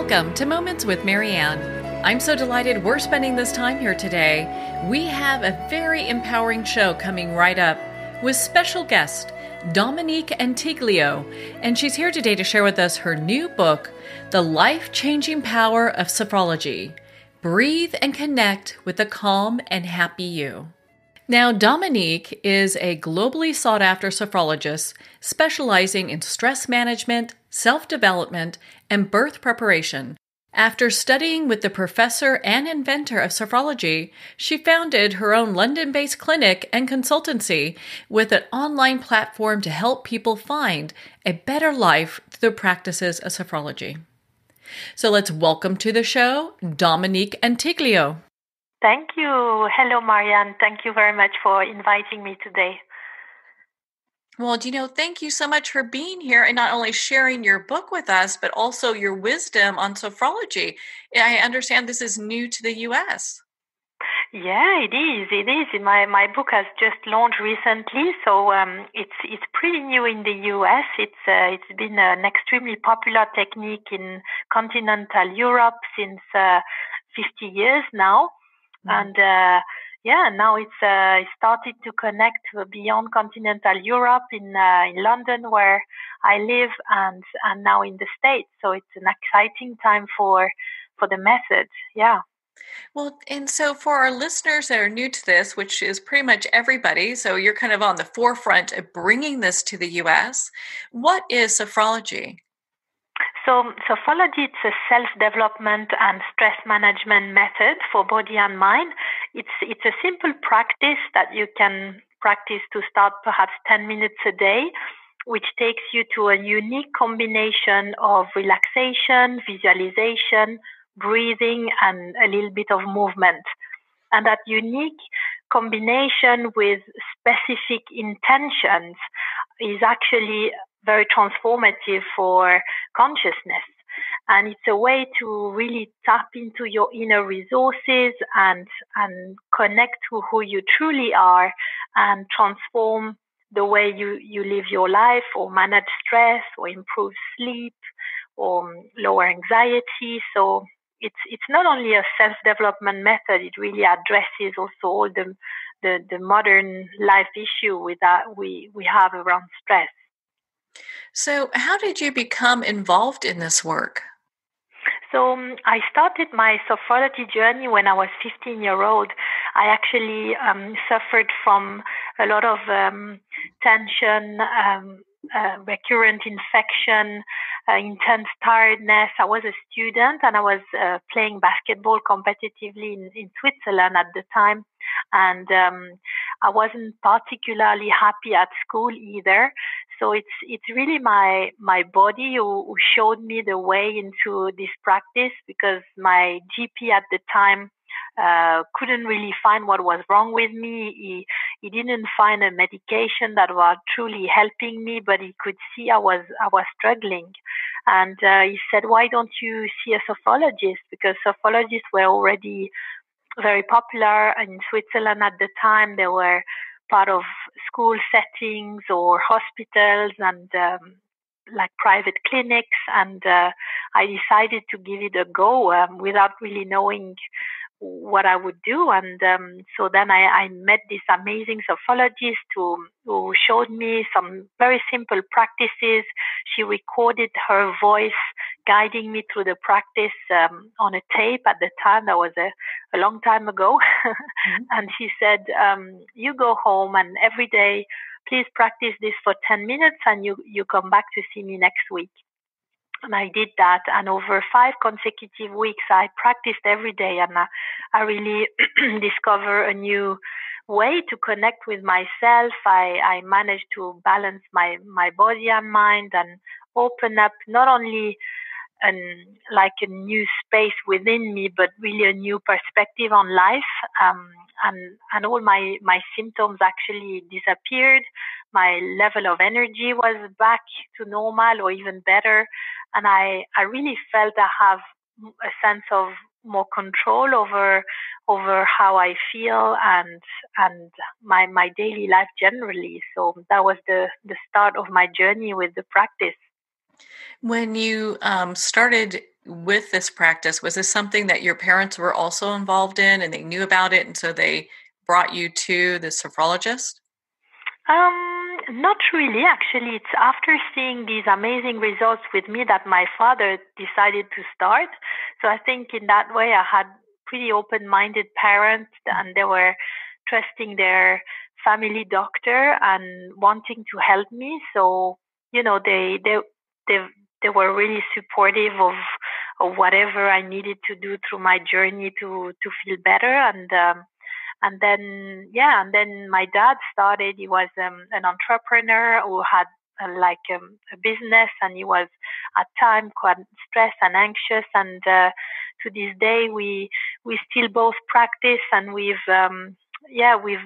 Welcome to Moments with Marianne. I'm so delighted we're spending this time here today. We have a very empowering show coming right up with special guest Dominique Antiglio, and she's here today to share with us her new book, The Life-Changing Power of Sophrology. Breathe and connect with the calm and happy you. Now, Dominique is a globally sought-after sophrologist specializing in stress management, self-development, and birth preparation. After studying with the professor and inventor of sophrology, she founded her own London-based clinic and consultancy with an online platform to help people find a better life through the practices of sophrology. So let's welcome to the show, Dominique Antiglio. Thank you. Hello, Marianne. Thank you very much for inviting me today. Well, thank you so much for being here and not only sharing your book with us, but also your wisdom on sophrology. I understand this is new to the U.S. Yeah, it is. It is. My book has just launched recently, so it's pretty new in the U.S. It's been an extremely popular technique in continental Europe since 50 years now. And now it started to connect beyond continental Europe in London, where I live, and now in the States. So it's an exciting time for the method. Yeah. Well, and so for our listeners that are new to this, which is pretty much everybody, so you're kind of on the forefront of bringing this to the U.S. What is sophrology? So Sophrology, it's a self-development and stress management method for body and mind. It's a simple practice that you can practice to start perhaps 10 minutes a day, which takes you to a unique combination of relaxation, visualization, breathing, and a little bit of movement. And that unique combination with specific intentions is actually very transformative for consciousness. And it's a way to really tap into your inner resources and connect to who you truly are and transform the way you live your life, or manage stress, or improve sleep, or lower anxiety. So it's not only a self-development method, it really addresses also all the modern life issue we have around stress. So how did you become involved in this work? So I started my sophrology journey when I was 15-year-old. I actually suffered from a lot of tension, recurrent infection, intense tiredness. I was a student and I was playing basketball competitively in Switzerland at the time. And I wasn't particularly happy at school either. So it's really my body who showed me the way into this practice, because my GP at the time couldn't really find what was wrong with me. He didn't find a medication that was truly helping me, but he could see I was struggling. And he said, "Why don't you see a sophrologist?" Because sophrologists were already very popular in Switzerland at the time. They were part of school settings or hospitals and like private clinics. And I decided to give it a go without really knowing what I would do. And so then I met this amazing sophrologist who showed me some very simple practices. She recorded her voice guiding me through the practice on a tape at the time. That was a long time ago. And she said, "You go home and every day, please practice this for 10 minutes and you come back to see me next week." And I did that. And over 5 consecutive weeks, I practiced every day. And I really discovered a new way to connect with myself. I managed to balance my body and mind and open up not only like a new space within me, but really a new perspective on life. And all my symptoms actually disappeared. My level of energy was back to normal or even better. And I really felt I have a sense of more control over how I feel and my daily life generally. So that was the start of my journey with the practice. When you started with this practice, was this something that your parents were also involved in and they knew about it, and so they brought you to the sophrologist? Not really. Actually, it's after seeing these amazing results with me that my father decided to start. So I think in that way, I had pretty open-minded parents, and they were trusting their family doctor and wanting to help me. So they they were really supportive of whatever I needed to do through my journey to feel better. And then my dad started. He was an entrepreneur who had a business, and he was at time quite stressed and anxious. And to this day, we still both practice, and we've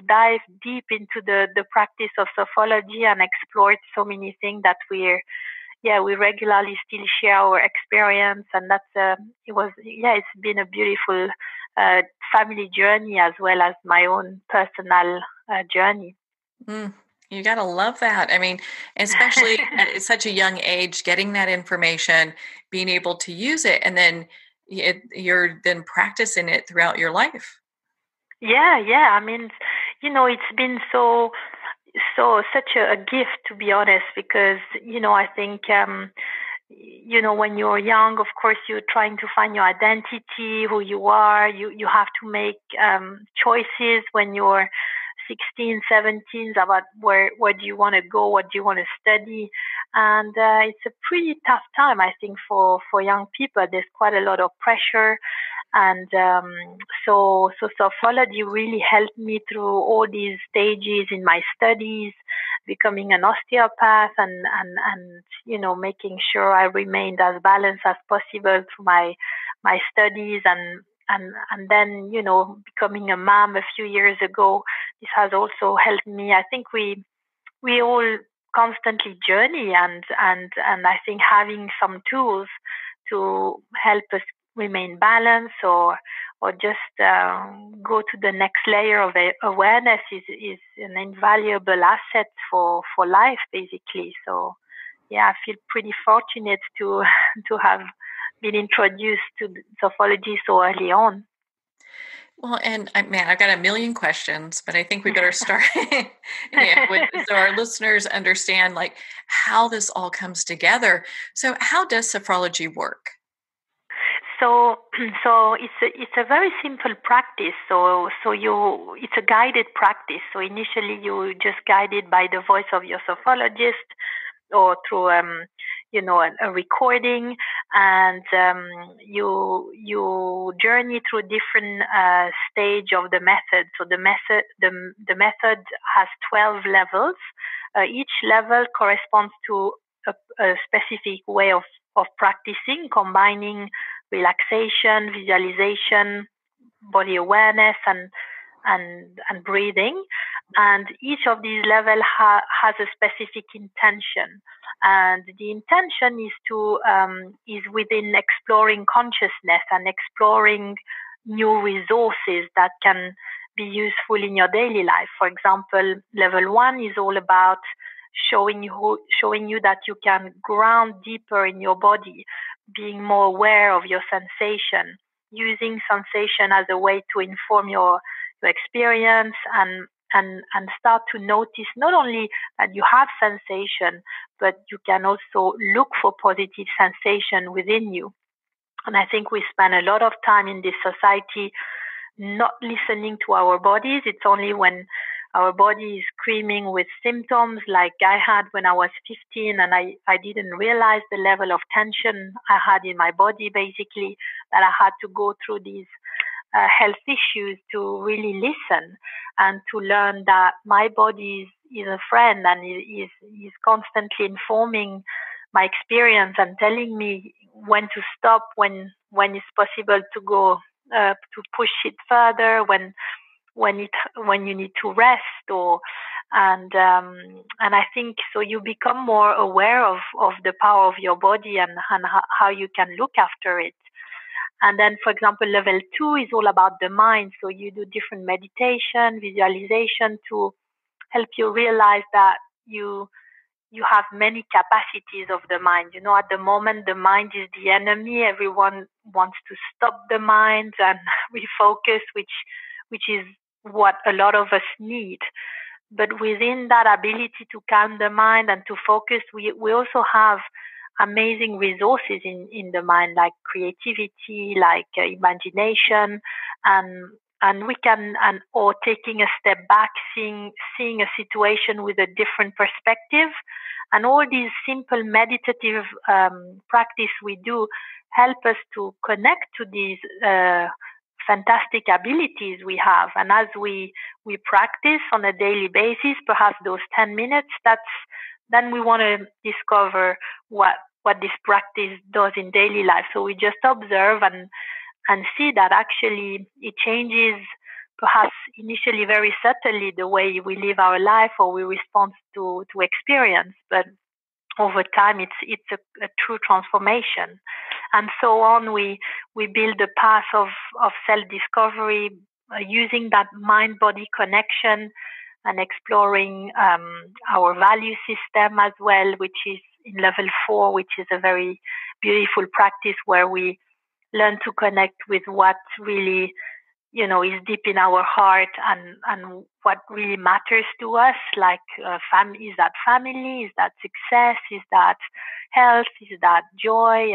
dived deep into the practice of sophrology and explored so many things that we regularly still share our experience. And it's been a beautiful uh, family journey as well as my own personal journey. Mm, you got to love that. I mean, especially at such a young age, getting that information, being able to use it, and then you're then practicing it throughout your life. Yeah. I mean, it's been such a gift, to be honest, because I think when you're young, of course, you're trying to find your identity, who you are. You have to make choices when you're 16, 17 about where do you want to go, what do you want to study. And it's a pretty tough time, I think, for young people. There's quite a lot of pressure. And so sophrology really helped me through all these stages in my studies, becoming an osteopath, and making sure I remained as balanced as possible through my studies, and then becoming a mom a few years ago. This has also helped me. I think we all constantly journey, and I think having some tools to help us remain balanced, or just go to the next layer of awareness is an invaluable asset for life, basically. So yeah, I feel pretty fortunate to to have been introduced to sophrology so early on. Well, and man, I've got a million questions, but I think we better start so our listeners understand like how this all comes together. So, how does sophrology work? So, so it's a very simple practice. It's a guided practice. So initially, you just guided by the voice of your sophrologist, or through a recording, and you journey through different stage of the method. So the method has 12 levels. Each level corresponds to a specific way of practicing, combining relaxation, visualization, body awareness, and breathing. And each of these levels has a specific intention. And the intention is within exploring consciousness and exploring new resources that can be useful in your daily life. For example, level 1 is all about showing you that you can ground deeper in your body, being more aware of your sensation, using sensation as a way to inform your experience, and start to notice not only that you have sensation, but you can also look for positive sensation within you. And I think we spend a lot of time in this society not listening to our bodies. It's only when our body is screaming with symptoms like I had when I was 15, and I didn't realize the level of tension I had in my body, basically, that I had to go through these health issues to really listen and to learn that my body is a friend, and is constantly informing my experience and telling me when to stop, when it's possible to go to push it further, when you need to rest, and I think so you become more aware of the power of your body, and how you can look after it. And then, for example, level 2 is all about the mind. So you do different meditation, visualization to help you realize that you have many capacities of the mind. At the moment, the mind is the enemy. Everyone wants to stop the mind and refocus, which is what a lot of us need. But within that ability to calm the mind and to focus, we also have amazing resources in the mind, like creativity, like imagination, and we can, or taking a step back, seeing a situation with a different perspective. And all these simple meditative practice we do help us to connect to these fantastic abilities we have. And as we practice on a daily basis, perhaps those 10 minutes, then we want to discover what this practice does in daily life. So we just observe and see that actually it changes, perhaps initially very subtly, the way we live our life or we respond to experience. But over time, it's a true transformation. And so on, we build a path of self-discovery using that mind-body connection and exploring our value system as well, which is in level 4, which is a very beautiful practice where we learn to connect with what really, is deep in our heart and what really matters to us. Like, is that family? Is that success? Is that health? Is that joy?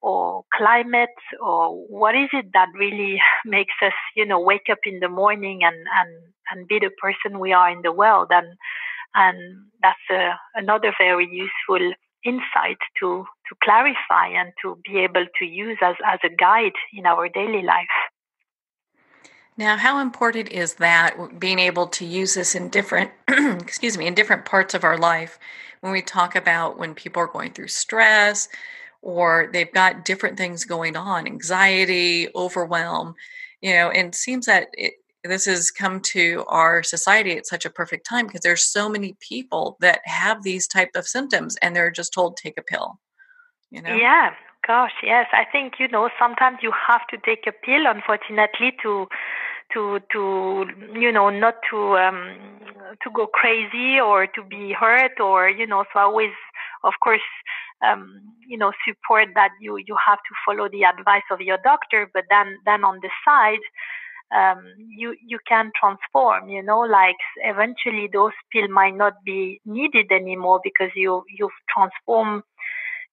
Or climate? Or what is it that really makes us, wake up in the morning and be the person we are in the world? And that's another very useful insight to clarify and to be able to use as a guide in our daily life. Now, how important is that, being able to use this in different, in different parts of our life, when we talk about when people are going through stress or they've got different things going on, anxiety, overwhelm, and it seems that this has come to our society at such a perfect time because there's so many people that have these type of symptoms and they're just told, take a pill, Yeah, gosh, yes. I think, sometimes you have to take a pill, unfortunately, to not to go crazy or to be hurt, or, so I always, of course, support that you have to follow the advice of your doctor, but then on the side, you can transform, like eventually those pills might not be needed anymore because you've transformed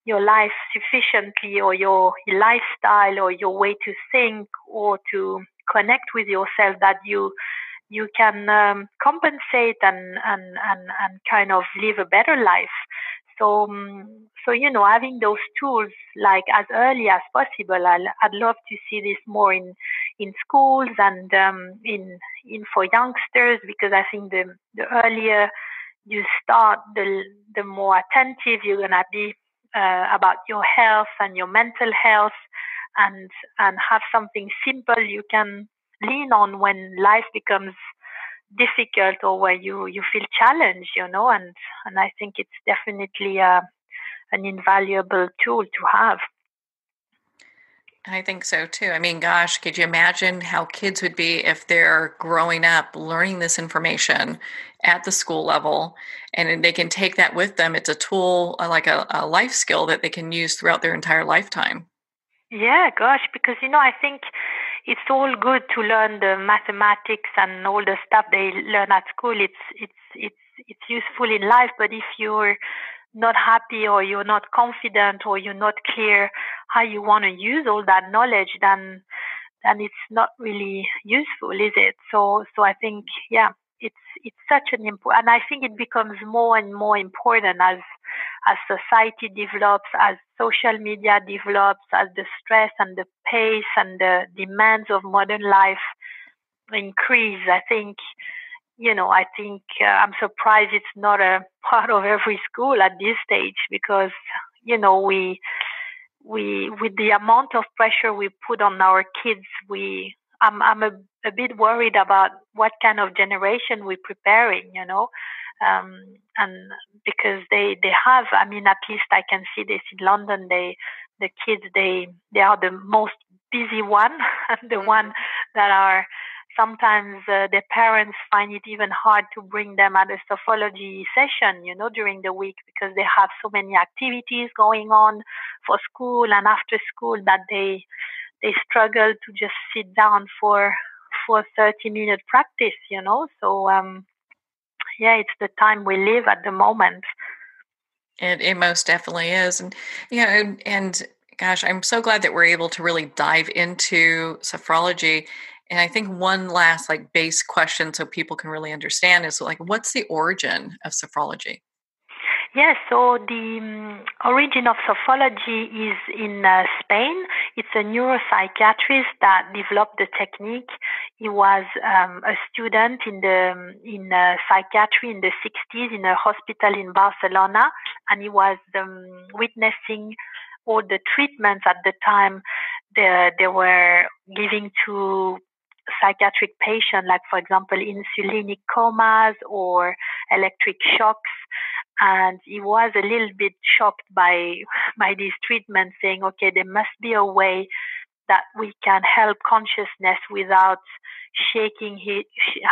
your life sufficiently, or your lifestyle, or your way to think, or to connect with yourself, that you can compensate and kind of live a better life. So having those tools like as early as possible. I'd love to see this more in schools and in for youngsters, because I think the earlier you start, the more attentive you're gonna be about your health and your mental health, and have something simple you can lean on when life becomes difficult or where you feel challenged, and I think it's definitely an invaluable tool to have. I think so too. I mean, gosh, could you imagine how kids would be if they're growing up learning this information at the school level, and they can take that with them? It's a tool, like a life skill that they can use throughout their entire lifetime. Yeah, gosh, because I think it's all good to learn the mathematics and all the stuff they learn at school. It's useful in life, but if you're not happy, or you're not confident, or you're not clear how you want to use all that knowledge, then it's not really useful, is it? So I think, yeah, it's such an important, and I think it becomes more and more important as society develops, as social media develops, as the stress and the pace and the demands of modern life increase. I think I'm surprised it's not a part of every school at this stage, because we with the amount of pressure we put on our kids, I'm a bit worried about what kind of generation we're preparing, and because they have, I mean, at least I can see this in London, the kids, they are the most busy one, and the one that are sometimes their parents find it even hard to bring them at a Sophrology session, during the week, because they have so many activities going on for school and after school that they struggle to just sit down for 30-minute practice. So yeah, it's the time we live at the moment. It most definitely is. And, and gosh, I'm so glad that we're able to really dive into sophrology. And I think one last base question so people can really understand is what's the origin of sophrology? Yes, so the origin of Sophrology is in Spain. It's a neuropsychiatrist that developed the technique. He was a student in psychiatry in the 60s in a hospital in Barcelona, and he was witnessing all the treatments at the time they were giving to psychiatric patients, like, for example, insulinic comas or electric shocks. And he was a little bit shocked by these treatments, saying, okay, there must be a way that we can help consciousness without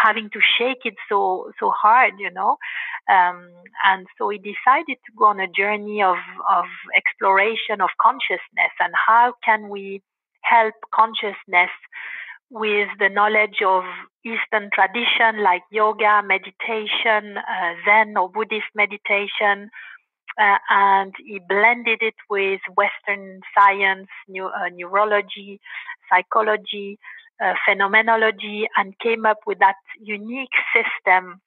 having to shake it so hard, and so he decided to go on a journey of exploration of consciousness, and how can we help consciousness with the knowledge of Eastern tradition like yoga, meditation, Zen or Buddhist meditation, and he blended it with Western science, neurology, psychology, phenomenology, and came up with that unique system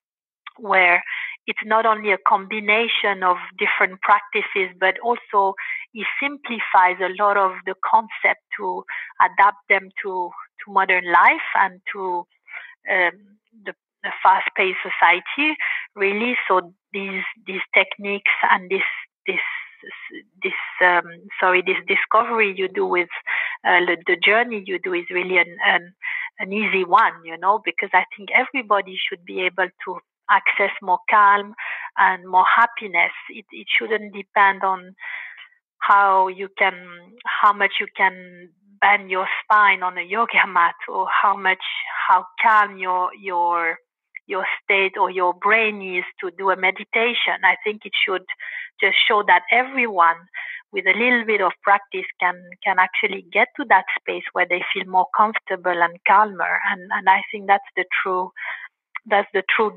where it's not only a combination of different practices, but also it simplifies a lot of the concept to adapt them to modern life and to the fast-paced society, really. So these techniques and this discovery you do with the journey you do is really an easy one, because I think everybody should be able to access more calm and more happiness. It shouldn't depend on how much you can bend your spine on a yoga mat, or how calm your state or your brain is to do a meditation. I think it should just show that everyone with a little bit of practice can actually get to that space where they feel more comfortable and calmer. And I think that's the true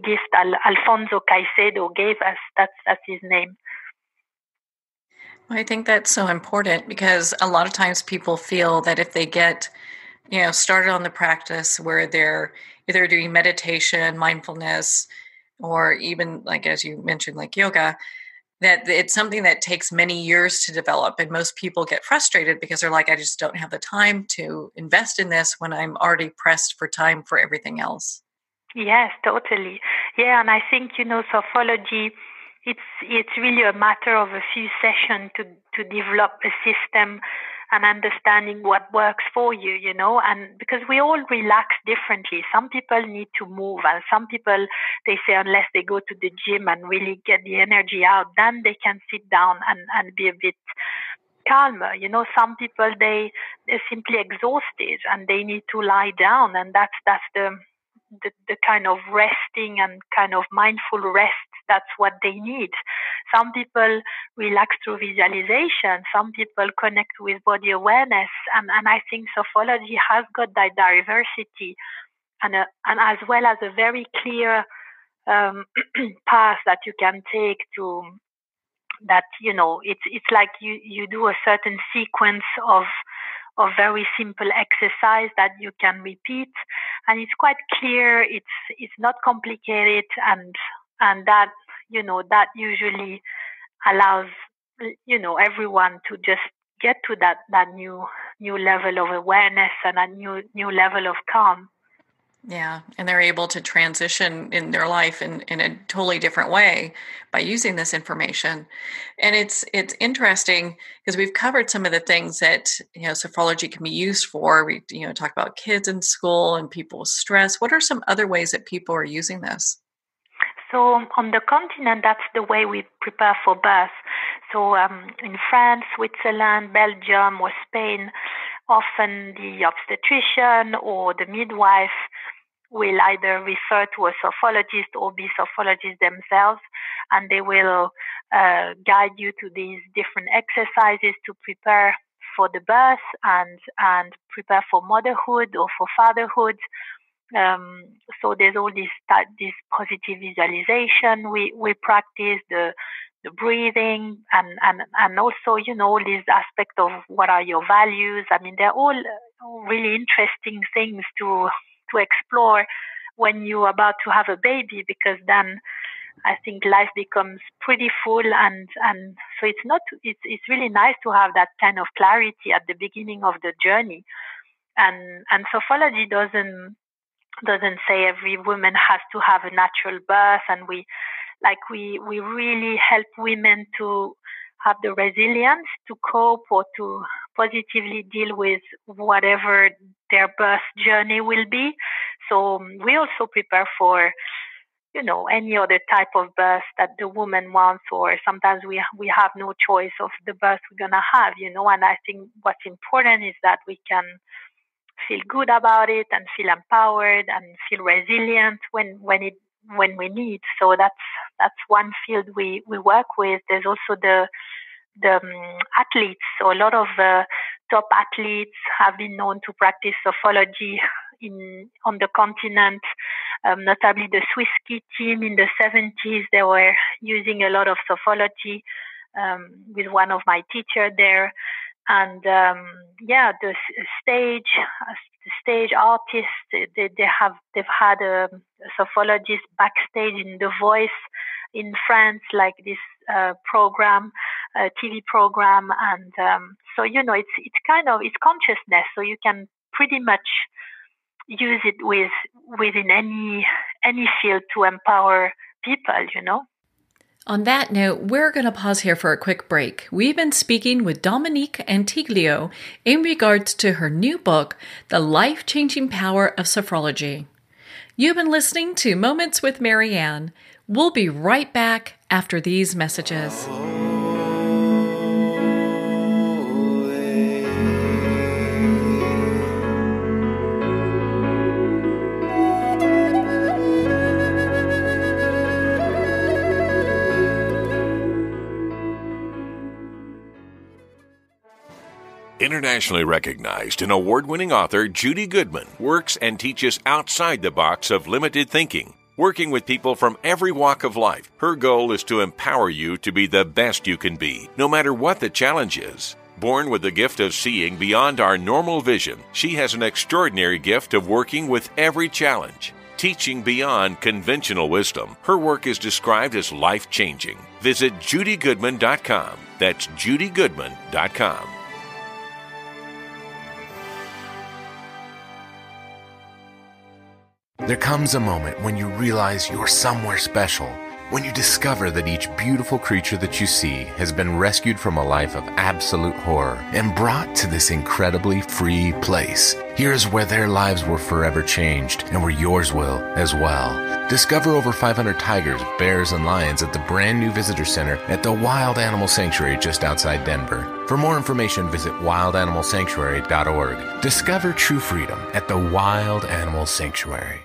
gift Alfonso Caicedo gave us. That's his name. I think that's so important, because a lot of times people feel that if they get, started on the practice where they're either doing meditation, mindfulness, or even as you mentioned, yoga, that it's something that takes many years to develop. And most people get frustrated because they're like, I just don't have the time to invest in this when I'm already pressed for time for everything else. Yes, totally. Yeah, and I think, Sophrology, it's really a matter of a few sessions to develop a system and understanding what works for you, and because we all relax differently. Some people need to move, and some people, they say unless they go to the gym and really get the energy out, then they can sit down and be a bit calmer. Some people, they're simply exhausted and they need to lie down, and that's the kind of resting and kind of mindful rest. That's what they need. Some people relax through visualization. Some people connect with body awareness. And I think Sophrology has got that diversity and as well as a very clear path that you can take to that, it's like you do a certain sequence of very simple exercise that you can repeat, and it's quite clear. It's not complicated, and that that usually allows everyone to just get to that new level of awareness and a new level of calm. Yeah, and they're able to transition in their life in a totally different way by using this information. And it's interesting because we've covered some of the things that sophrology can be used for. We talk about kids in school and people with stress. What are some other ways that people are using this? So on the continent, that's the way we prepare for birth. So in France, Switzerland, Belgium, or Spain, often the obstetrician or the midwife will either refer to a sophrologist or be sophologists themselves, and they will guide you to these different exercises to prepare for the birth and prepare for motherhood or for fatherhood. So there's all this positive visualization. We practice the breathing and also, all these aspects of what are your values. I mean, they're all really interesting things to explore when you're about to have a baby, because then I think life becomes pretty full, and so it's really nice to have that kind of clarity at the beginning of the journey. And Sophrology doesn't say every woman has to have a natural birth, and we really help women to have the resilience to cope or to positively deal with whatever their birth journey will be. So we also prepare for, any other type of birth that the woman wants, or sometimes we have no choice of the birth we're going to have, and I think what's important is that we can feel good about it and feel empowered and feel resilient when we need. So that's one field we work with. There's also the athletes. So a lot of top athletes have been known to practice sophrology on the continent. Notably the Swiss ski team in the 70s, they were using a lot of sophrology with one of my teachers there. And the stage artists, they've had a sophrologist backstage in The Voice in France, like this program, TV program, and so it's consciousness. So you can pretty much use it within any field to empower people. On that note, we're going to pause here for a quick break. We've been speaking with Dominique Antiglio in regards to her new book, The Life-Changing Power of Sophrology. You've been listening to Moments with Marianne. We'll be right back after these messages. Internationally recognized and award-winning author Judy Goodman works and teaches outside the box of limited thinking. Working with people from every walk of life, her goal is to empower you to be the best you can be, no matter what the challenge is. Born with the gift of seeing beyond our normal vision, she has an extraordinary gift of working with every challenge. Teaching beyond conventional wisdom, her work is described as life-changing. Visit judygoodman.com. That's judygoodman.com. There comes a moment when you realize you're somewhere special, when you discover that each beautiful creature that you see has been rescued from a life of absolute horror and brought to this incredibly free place. Here's where their lives were forever changed and where yours will as well. Discover over 500 tigers, bears, and lions at the brand new visitor center at the Wild Animal Sanctuary just outside Denver. For more information, visit wildanimalsanctuary.org. Discover true freedom at the Wild Animal Sanctuary.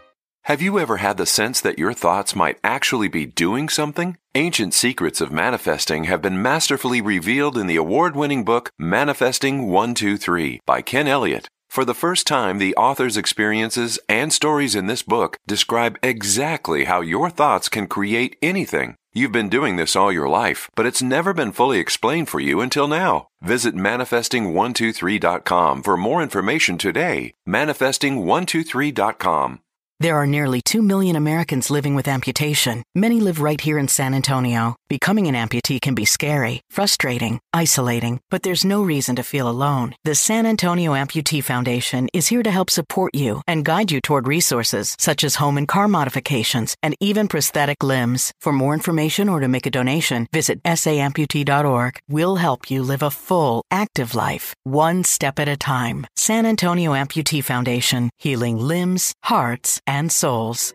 Have you ever had the sense that your thoughts might actually be doing something? Ancient secrets of manifesting have been masterfully revealed in the award-winning book Manifesting 123 by Ken Elliott. For the first time, the author's experiences and stories in this book describe exactly how your thoughts can create anything. You've been doing this all your life, but it's never been fully explained for you until now. Visit manifesting123.com for more information today. Manifesting123.com. There are nearly 2 million Americans living with amputation. Many live right here in San Antonio. Becoming an amputee can be scary, frustrating, isolating, but there's no reason to feel alone. The San Antonio Amputee Foundation is here to help support you and guide you toward resources such as home and car modifications and even prosthetic limbs. For more information or to make a donation, visit saamputee.org. We'll help you live a full, active life, one step at a time. San Antonio Amputee Foundation, healing limbs, hearts, and souls.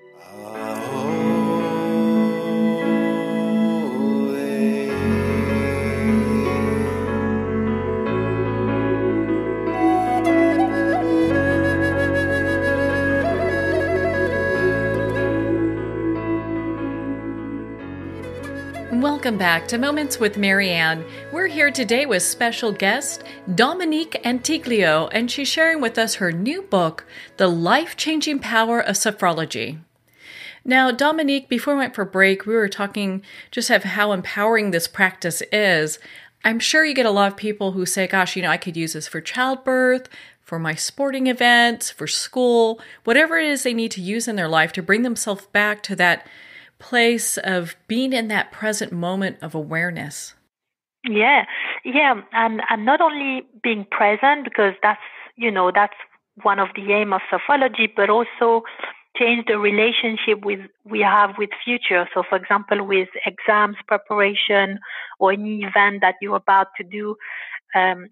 Welcome back to Moments with Marianne. We're here today with special guest Dominique Antiglio, and she's sharing with us her new book, The Life-Changing Power of Sophrology. Now, Dominique, before we went for break, we were talking just of how empowering this practice is. I'm sure you get a lot of people who say, gosh, I could use this for childbirth, for my sporting events, for school, whatever it is they need to use in their life to bring themselves back to that place of being in that present moment of awareness. Yeah, and not only being present, because that's one of the aim of Sophrology, but also change the relationship we have with future. So, for example, with exams preparation or any event that you're about to do,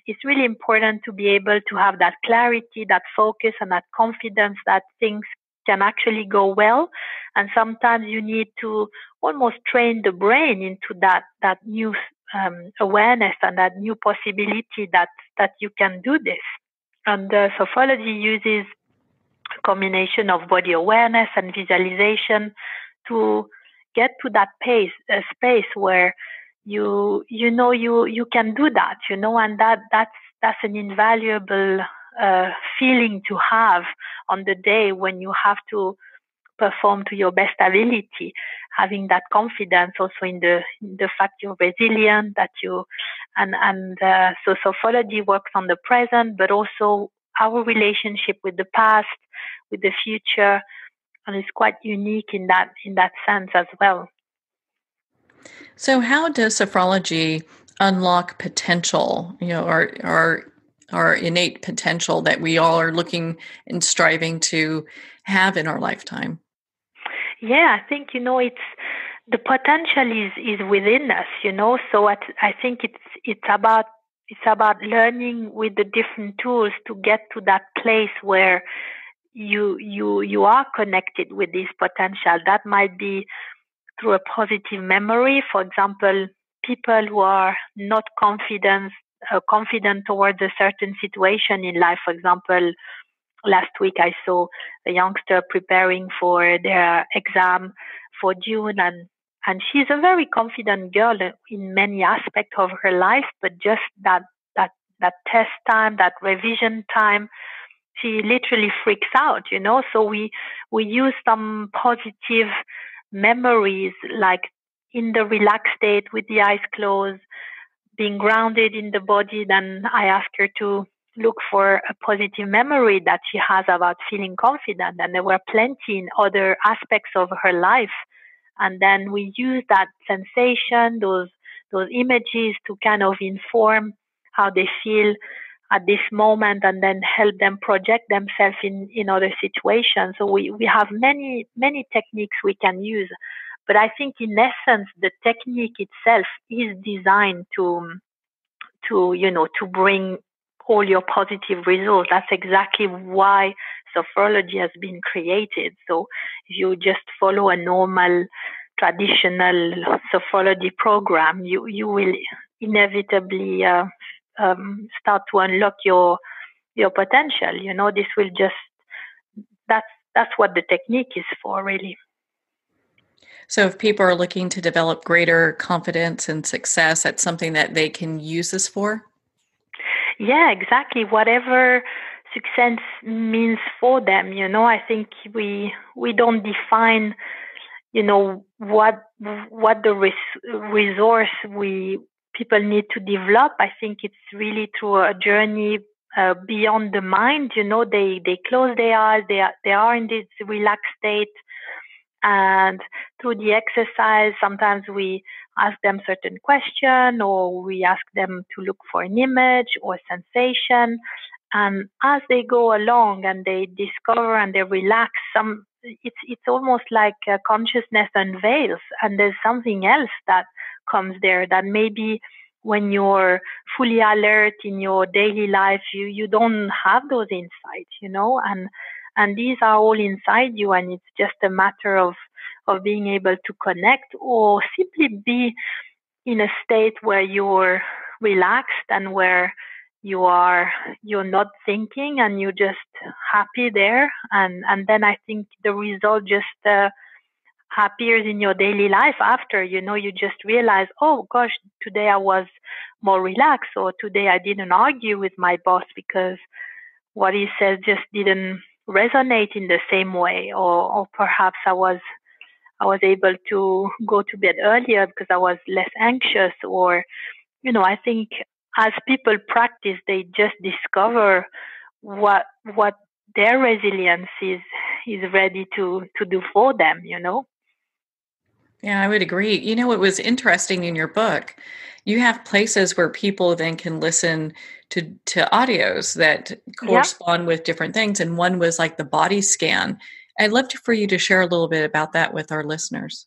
it's really important to be able to have that clarity, that focus, and that confidence that things can actually go well. And sometimes you need to almost train the brain into that new awareness and that new possibility that you can do this. And Sophrology uses a combination of body awareness and visualization to get to that space where you can do that, and that's an invaluable feeling to have on the day when you have to perform to your best ability, having that confidence also in the fact you're resilient, that you so Sophrology works on the present, but also our relationship with the past, with the future, and it's quite unique in that sense as well. So how does sophrology unlock potential, our innate potential that we all are looking and striving to have in our lifetime? Yeah, I think, it's the potential is within us, so I think it's about learning with the different tools to get to that place where you are connected with this potential. That might be through a positive memory. For example, people who are not confident towards a certain situation in life. For example, last week I saw a youngster preparing for their exam for June, and she's a very confident girl in many aspects of her life, but just that test time, that revision time, she literally freaks out, So we use some positive memories, like in the relaxed state with the eyes closed, being grounded in the body. Then I ask her to look for a positive memory that she has about feeling confident. And there were plenty in other aspects of her life. And then we use that sensation, those images to kind of inform how they feel at this moment, and then help them project themselves in other situations. So we have many techniques we can use. But I think in essence, the technique itself is designed to bring all your positive results. That's exactly why Sophrology has been created. So if you just follow a normal, traditional Sophrology program, you will inevitably start to unlock your potential. This will just that's what the technique is for, really. So if people are looking to develop greater confidence and success, that's something that they can use this for? Yeah, exactly. Whatever success means for them, I think we don't define, what the resource people need to develop. I think it's really through a journey beyond the mind. They close their eyes, they are in this relaxed state. And through the exercise, sometimes we ask them certain question, or we ask them to look for an image or sensation. And as they go along and they discover and they relax, it's almost like consciousness unveils, and there's something else that comes there that maybe when you're fully alert in your daily life, you don't have those insights, and these are all inside you, and it's just a matter of being able to connect, or simply be in a state where you're relaxed and where you're not thinking and you're just happy there. And then I think the result just appears in your daily life after. You just realize, oh gosh, today I was more relaxed, or today I didn't argue with my boss because what he said just didn't resonate in the same way, or perhaps I was able to go to bed earlier because I was less anxious. Or I think as people practice, they just discover what their resilience is ready to do for them. Yeah, I would agree. It was interesting in your book. You have places where people then can listen to audios that Yeah. correspond with different things. And one was like the body scan. I'd love for you to share a little bit about that with our listeners.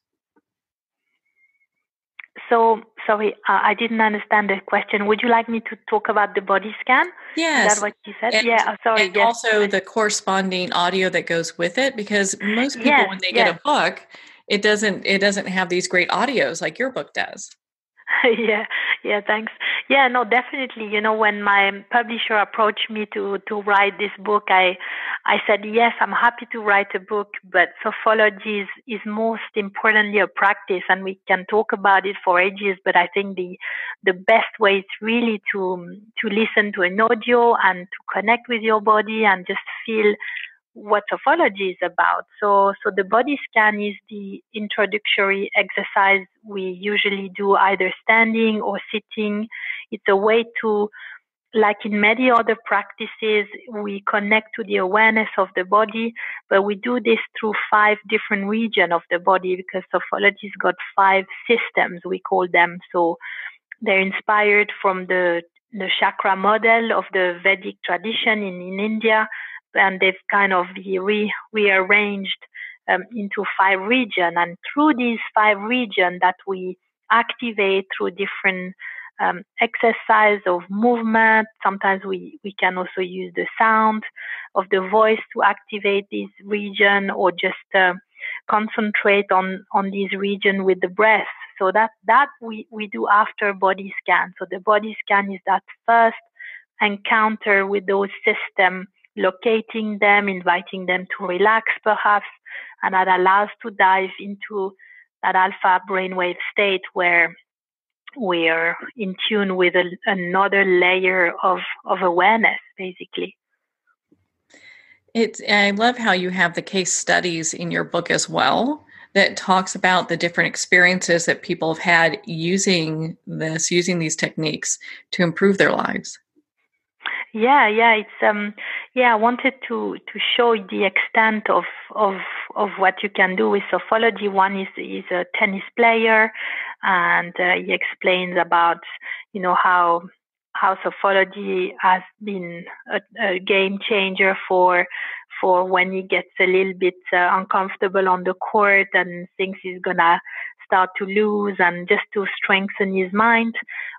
So, sorry, I didn't understand the question. Would you like me to talk about the body scan? Is that Yes. what you said? And, Yeah, sorry, and yes. also the corresponding audio that goes with it, because most people, Yes, when they get yes. a book, it doesn't have these great audios like your book does. Yeah, thanks. Yeah, no, definitely. When my publisher approached me to write this book, I said, yes, I'm happy to write a book, but Sophrology is most importantly a practice, and we can talk about it for ages. But I think the best way is really to listen to an audio and to connect with your body and just feel what Sophrology is about. So the body scan is the introductory exercise we usually do either standing or sitting. It's a way to, like in many other practices, we connect to the awareness of the body, but we do this through 5 different regions of the body, because Sophrology's got 5 systems, we call them. So they're inspired from the chakra model of the Vedic tradition in India, and they've kind of rearranged into 5 regions. And through these 5 regions that we activate through different exercise of movement. Sometimes we can also use the sound of the voice to activate this region, or just concentrate on this region with the breath. So that we do after body scan. So the body scan is that first encounter with those systems, locating them, inviting them to relax perhaps, and that allows to dive into that alpha brainwave state where we're in tune with another layer of awareness, basically. I love how you have the case studies in your book as well that talks about the different experiences that people have had using these techniques to improve their lives. Yeah, it's I wanted to show the extent of what you can do with Sophrology. One is a tennis player, and he explains about how Sophrology has been a game changer for when he gets a little bit uncomfortable on the court and thinks he's gonna start to lose, and just to strengthen his mind.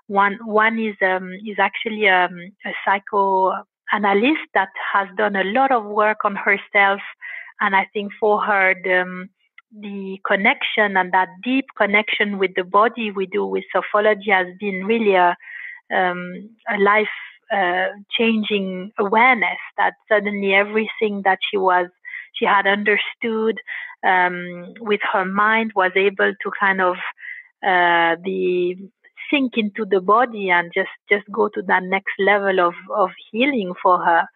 One is actually a psychoanalyst that has done a lot of work on herself, and I think for her the connection and that deep connection with the body we do with Sophrology has been really a life changing awareness, that suddenly everything that she had understood with her mind was able to kind of sink into the body and just go to that next level of healing for her.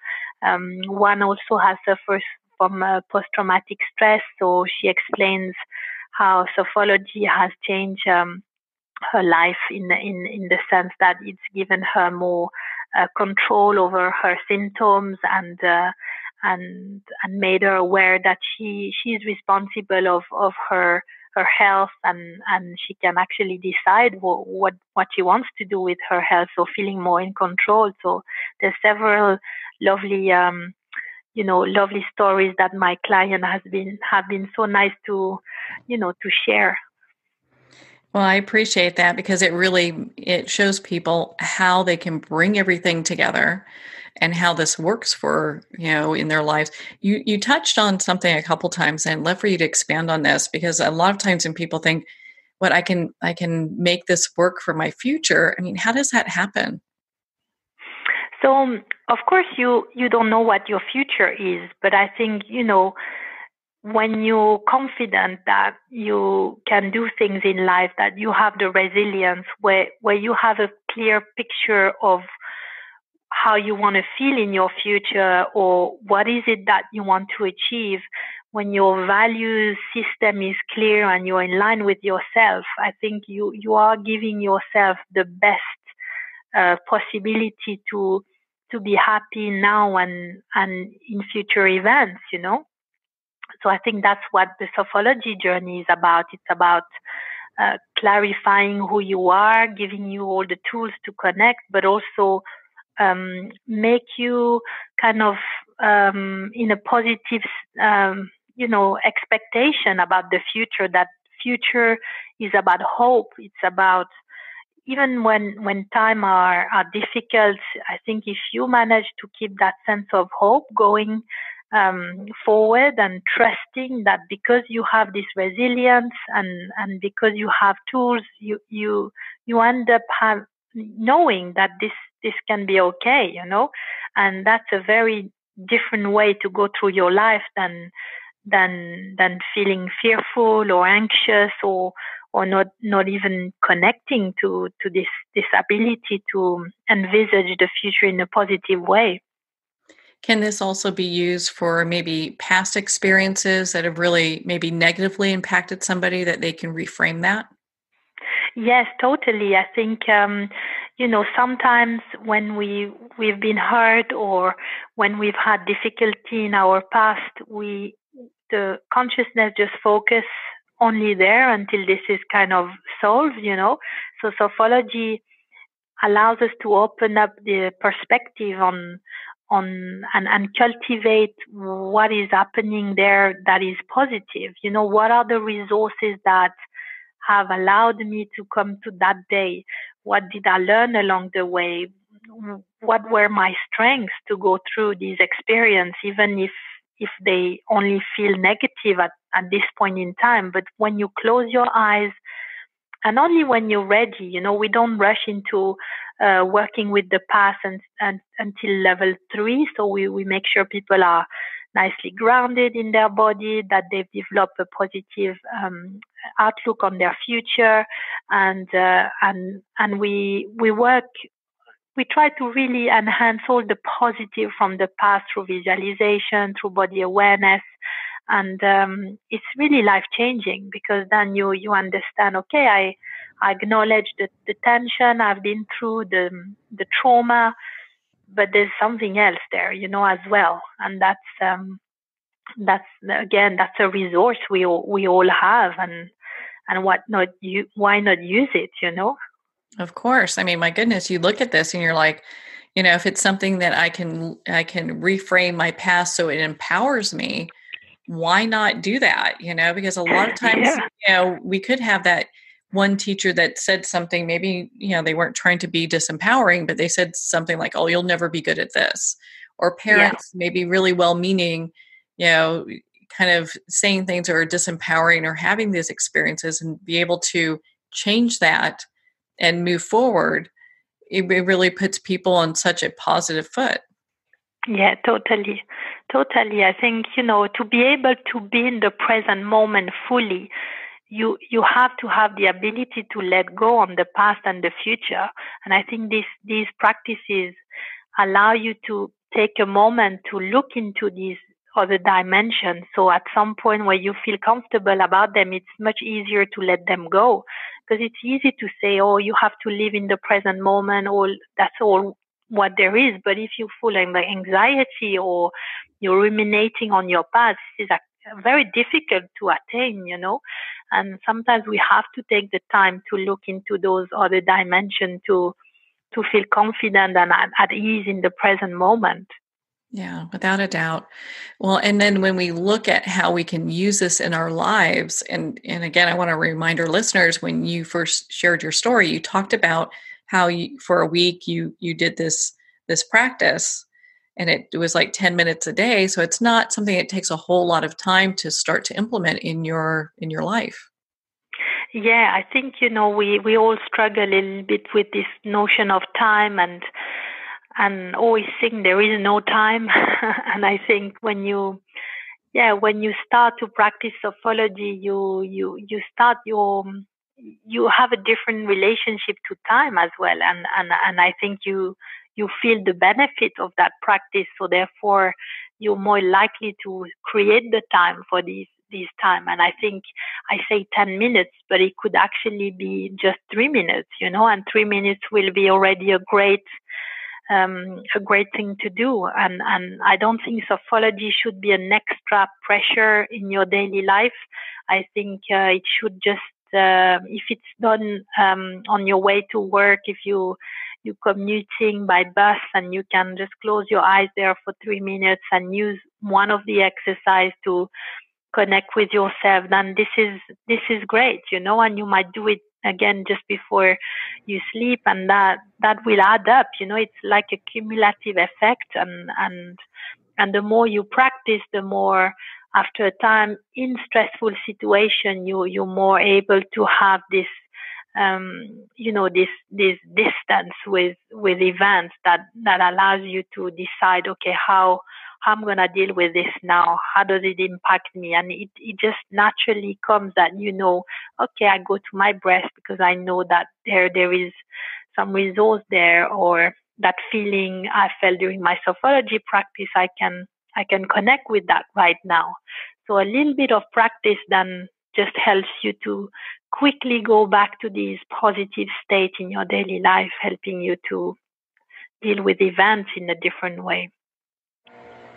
One also has suffered from post-traumatic stress, so she explains how Sophrology has changed her life in the sense that it's given her more control over her symptoms, and made her aware that she's responsible of her health, and she can actually decide what she wants to do with her health, so feeling more in control. So there's several lovely lovely stories that my client have been so nice to share. Well, I appreciate that, because it shows people how they can bring everything together and how this works for, in their lives. You touched on something a couple times, and I'd love for you to expand on this, because a lot of times when people think, "What I can make this work for my future," I mean, how does that happen? So, of course, you don't know what your future is, but I think, when you're confident that you can do things in life, that you have the resilience, where you have a clear picture of how you want to feel in your future, or what is it that you want to achieve, when your value system is clear and you're in line with yourself, I think you are giving yourself the best possibility to be happy now and in future events, you know. So I think that's what the Sophrology journey is about. It's about clarifying who you are, giving you all the tools to connect, but also make you kind of in a positive, expectation about the future. That future is about hope. It's about, even when time are difficult, I think if you manage to keep that sense of hope going forward, and trusting that because you have this resilience, and because you have tools, you end up knowing that this can be okay, you know. And that's a very different way to go through your life than feeling fearful or anxious, or not even connecting to this ability to envisage the future in a positive way. Can this also be used for maybe past experiences that have really maybe negatively impacted somebody, that they can reframe that? Yes, totally. I think, sometimes when we've been hurt, or when we've had difficulty in our past, the consciousness just focus only there until this is kind of solved, you know. So Sophrology allows us to open up the perspective on and cultivate what is happening there that is positive. You know, what are the resources that have allowed me to come to that day? What did I learn along the way? What were my strengths to go through this experience, even if they only feel negative at this point in time? But when you close your eyes, and only when you're ready, you know, we don't rush into working with the past and until level 3. So we make sure people are nicely grounded in their body, that they've developed a positive outlook on their future, and we work. We try to really enhance all the positive from the past through visualization, through body awareness. And it's really life-changing, because then you understand, okay, I acknowledge the tension I've been through, the trauma, but there's something else there, you know, as well. And that's a resource we all have, and why not use it, you know? Of course. I mean, my goodness, you look at this and you're like, you know, if it's something that I can reframe my past so it empowers me, why not do that? You know, because a lot of times, we could have that one teacher that said something, maybe, they weren't trying to be disempowering, but they said something like, oh, you'll never be good at this. Or parents maybe really well-meaning, kind of saying things that are disempowering, or having these experiences, and be able to change that and move forward. It really puts people on such a positive foot. Yeah, totally. I think, to be able to be in the present moment fully, you have to have the ability to let go on the past and the future. And I think these practices allow you to take a moment to look into these other dimensions. So at some point where you feel comfortable about them, it's much easier to let them go. Because it's easy to say, oh, you have to live in the present moment, or that's all what there is. But if you feel like anxiety, or you're ruminating on your past, it's very difficult to attain, and sometimes we have to take the time to look into those other dimensions to feel confident and at ease in the present moment. Yeah, without a doubt. Well, and then when we look at how we can use this in our lives, and again, I want to remind our listeners, when you first shared your story, you talked about how for a week you did this practice, and it was like 10 minutes a day. So it's not something that takes a whole lot of time to start to implement in your life. Yeah, I think, we all struggle a little bit with this notion of time, and always think there is no time. And I think when you when you start to practice sophrology, you have a different relationship to time as well, and I think you feel the benefit of that practice. So therefore, you're more likely to create the time for these time. And I think I say 10 minutes, but it could actually be just 3 minutes, and 3 minutes will be already a great thing to do. And I don't think sophrology should be an extra pressure in your daily life. I think it should just, if it's done on your way to work, if you're commuting by bus and you can just close your eyes there for 3 minutes and use one of the exercise to connect with yourself, then this is great, and you might do it again just before you sleep, and that will add up. It's like a cumulative effect, and the more you practice, the more after a time in stressful situation, you're more able to have this this distance with events that allows you to decide, okay, how I'm going to deal with this now. How does it impact me? And it just naturally comes that, okay, I go to my breath because I know that there is some resource there, or that feeling I felt during my sophrology practice, I can connect with that right now. So a little bit of practice then just helps you to quickly go back to this positive state in your daily life, helping you to deal with events in a different way.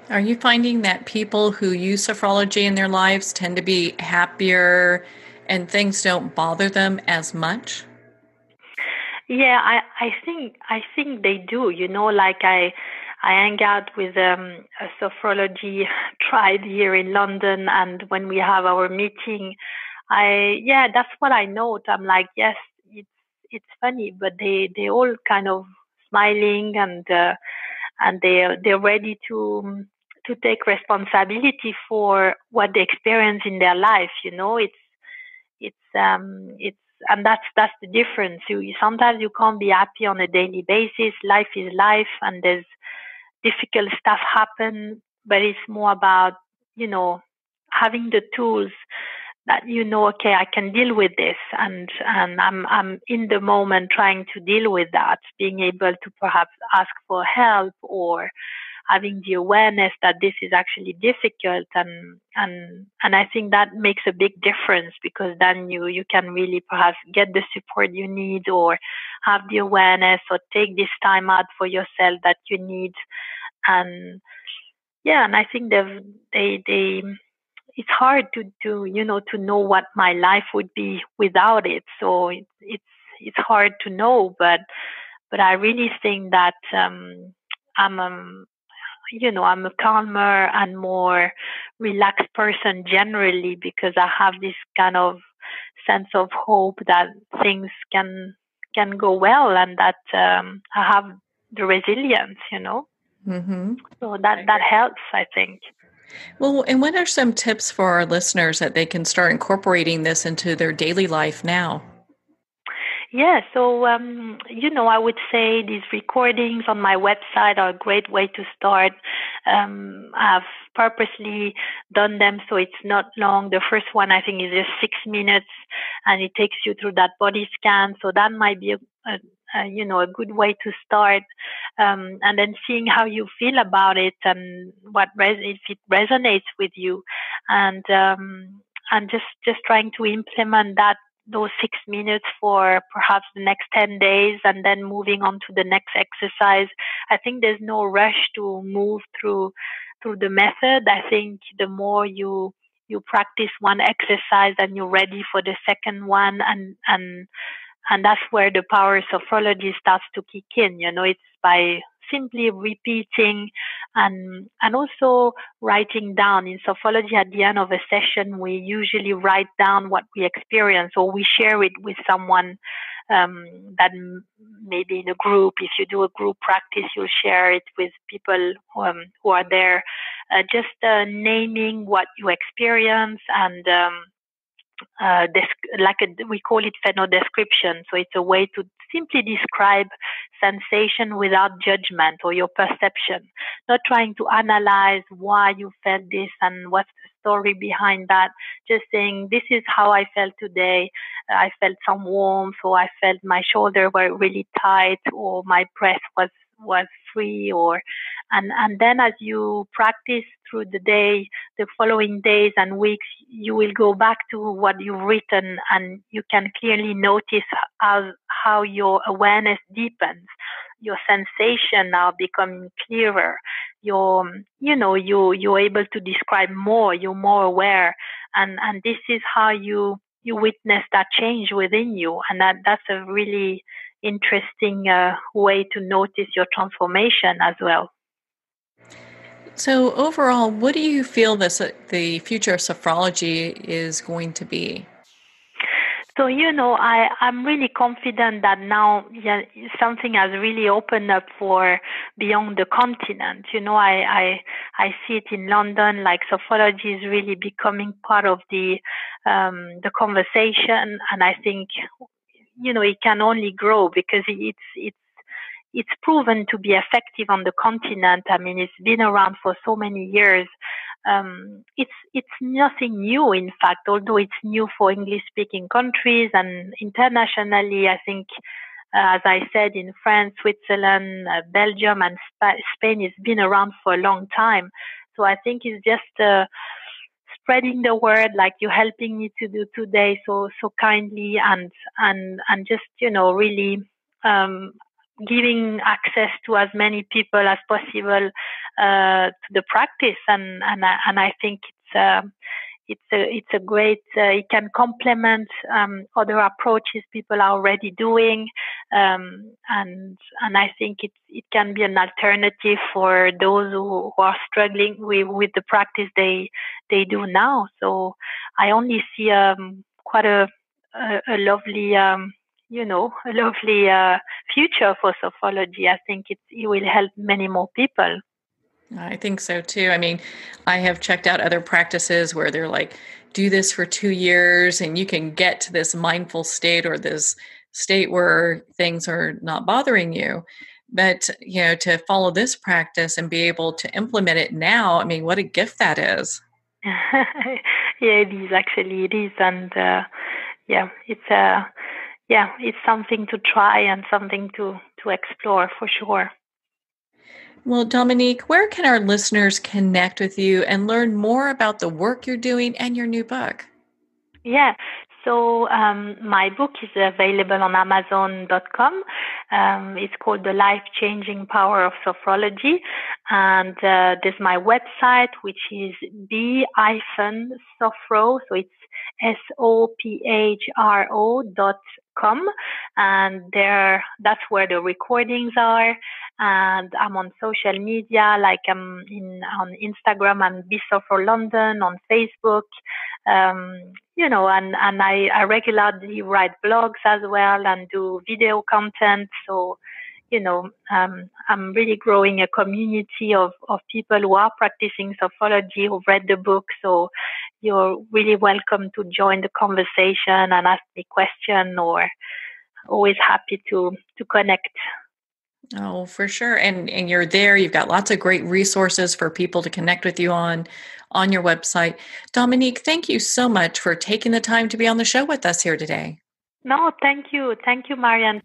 Are you finding that people who use sophrology in their lives tend to be happier and things don't bother them as much? Yeah, I think they do. Like I hang out with a sophrology tribe here in London, and when we have our meeting, that's what I note. I'm like, yes, it's funny, but they all kind of smiling, and they're ready to take responsibility for what they experience in their life. It's and that's the difference. Sometimes you can't be happy on a daily basis. Life is life, and there's difficult stuff happen, but it's more about having the tools that okay, I can deal with this, and I'm in the moment trying to deal with that, being able to perhaps ask for help, or having the awareness that this is actually difficult, and I think that makes a big difference, because then you can really perhaps get the support you need, or have the awareness, or take this time out for yourself that you need. And and I think they it's hard to know what my life would be without it. So it's hard to know, but I really think that I'm I'm a calmer and more relaxed person generally, because I have this kind of sense of hope that things can go well, and that I have the resilience, Mm-hmm. So that helps, I think. Well, and what are some tips for our listeners that they can start incorporating this into their daily life now? Yeah, so I would say these recordings on my website are a great way to start. I've purposely done them so it's not long. The first one, I think, is just 6 minutes, and it takes you through that body scan. So that might be a good way to start, and then seeing how you feel about it, and if it resonates with you, and just trying to implement those 6 minutes for perhaps the next 10 days, and then moving on to the next exercise. I think there's no rush to move through the method. I think the more you practice one exercise, and you're ready for the second one, and that's where the power of sophrology starts to kick in. It's by simply repeating, and also writing down. In sophrology, at the end of a session, we usually write down what we experience, or we share it with someone that maybe in a group. If you do a group practice, you'll share it with people who are there. Just naming what you experience, and we call it phenodescription. So it's a way to simply describe sensation without judgment, or your perception, not trying to analyze why you felt this and what's the story behind that. Just saying, this is how I felt today. I felt some warmth, or I felt my shoulder were really tight, or my breath was free, and then as you practice through the day, the following days and weeks, you will go back to what you've written, and you can clearly notice how your awareness deepens. Your sensation now becoming clearer. You're able to describe more. You're more aware, and this is how you witness that change within you, and that's a really interesting way to notice your transformation as well. So overall, what do you feel the future of sophrology is going to be? So, I'm really confident that now, something has really opened up for beyond the continent. I see it in London, like sophrology is really becoming part of the conversation. And I think, it can only grow because it's proven to be effective on the continent. I mean, it's been around for so many years. It's nothing new, in fact, although it's new for English-speaking countries, and internationally, I think, as I said, in France, Switzerland, Belgium, and Spain, it's been around for a long time. So I think it's just spreading the word, like you're helping me to do today, so kindly, and just really giving access to as many people as possible to the practice, and I think it's a great. It can complement other approaches people are already doing, and I think it can be an alternative for those who are struggling with the practice they do now. So I only see quite a lovely. A lovely future for sophrology. I think it will help many more people. I think so too. I mean, I have checked out other practices where they're like, do this for 2 years and you can get to this mindful state or this state where things are not bothering you. But, to follow this practice and be able to implement it now, I mean, what a gift that is. Yeah, it is actually. It is. And it's something to try and something to explore for sure. Well, Dominique, where can our listeners connect with you and learn more about the work you're doing and your new book? Yeah. So my book is available on Amazon.com. It's called The Life-Changing Power of Sophrology. And there's my website, which is b-sophro. So it's sophro.com. And that's where the recordings are. And I'm on social media, like I'm on Instagram and bsophro London, on Facebook. And I regularly write blogs as well and do video content. So, I'm really growing a community of people who are practicing sophrology, who've read the book. So you're really welcome to join the conversation and ask me questions, or always happy to connect. Oh, for sure. And you're there. You've got lots of great resources for people to connect with you on your website. Dominique, thank you so much for taking the time to be on the show with us here today. No, thank you. Thank you, Marianne.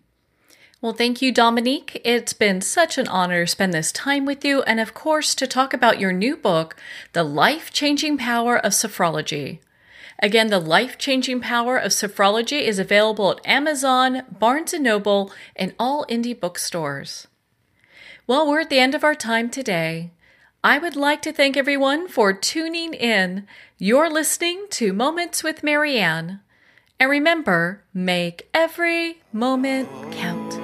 Well, thank you, Dominique. It's been such an honor to spend this time with you, and of course, to talk about your new book, The Life-Changing Power of Sophrology. Again, The Life-Changing Power of Sophrology is available at Amazon, Barnes & Noble, and all indie bookstores. Well, we're at the end of our time today. I would like to thank everyone for tuning in. You're listening to Moments with Marianne. And remember, make every moment count.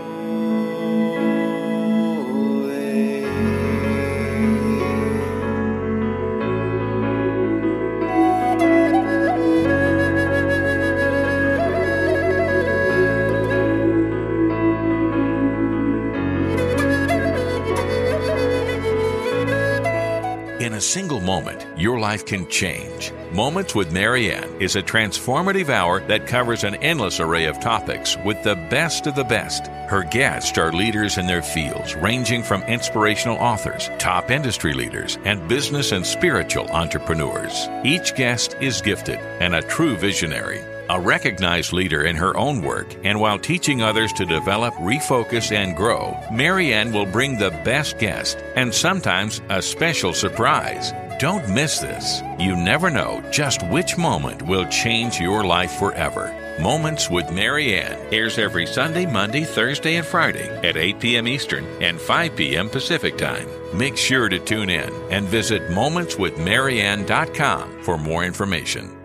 In a single moment, your life can change. Moments with Marianne is a transformative hour that covers an endless array of topics with the best of the best. Her guests are leaders in their fields, ranging from inspirational authors, top industry leaders, and business and spiritual entrepreneurs. Each guest is gifted and a true visionary, a recognized leader in her own work, and while teaching others to develop, refocus, and grow, Marianne will bring the best guest and sometimes a special surprise. Don't miss this. You never know just which moment will change your life forever. Moments with Marianne airs every Sunday, Monday, Thursday, and Friday at 8 p.m. Eastern and 5 p.m. Pacific Time. Make sure to tune in and visit momentswithmarianne.com for more information.